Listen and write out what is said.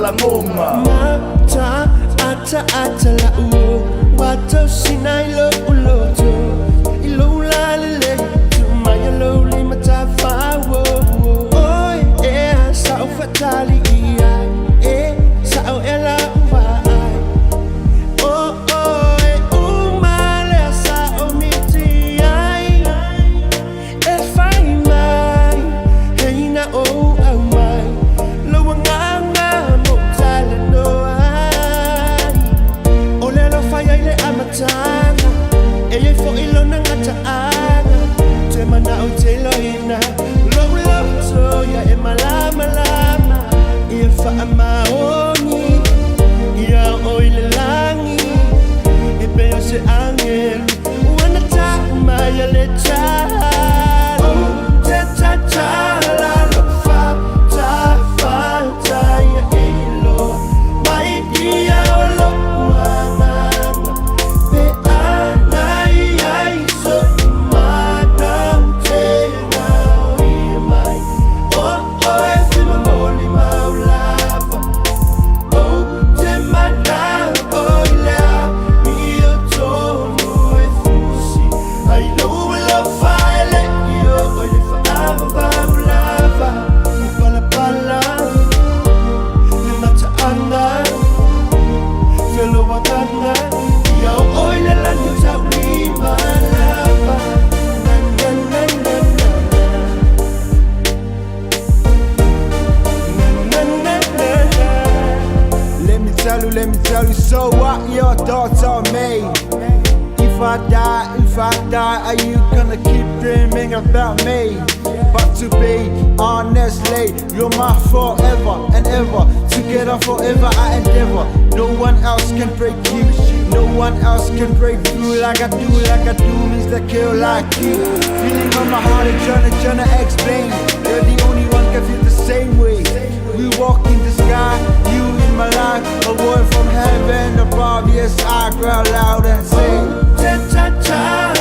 la ngoma Mata ata ata la uo Wato sinai lo uloto Ilo la lele Tumaya lo lima ta fawo Oi ea sao fatali iai sao ela uvai Oh umale sao miti ai fai mai Heina o au mai Lo wanganga mo tala no ai Ole lo fai ai le amatanga Eye fo ilo na ngataanga Te mana o te loina Lo so ya e malama lama Ia fa amaoni Ia oile langi E peo se angel Wana ta maya le tala Te ta tala lo fa ta ya ilo Mai dia o lo uanganga Pe anai ai so madam te ngau i mai e fima moli maulava te madam i lea mi o tonu e fusi ai lo faele io le faava maulava pala pala le mataanga felo wakanga ia oile lani tau lima lava Let me tell you, so what your thoughts on me? If I die, are you gonna keep dreaming about me? But to be honestly, you're my forever and ever. Together forever I endeavor. No one else can break you. No one else can break through like I do means that kill like you. Feeling on my heart and tryna explain. You're the only one can feel the same way. We walk in the sky, you in my life, a word from heaven above. Yes, I growl loud and say, Ta ta ta.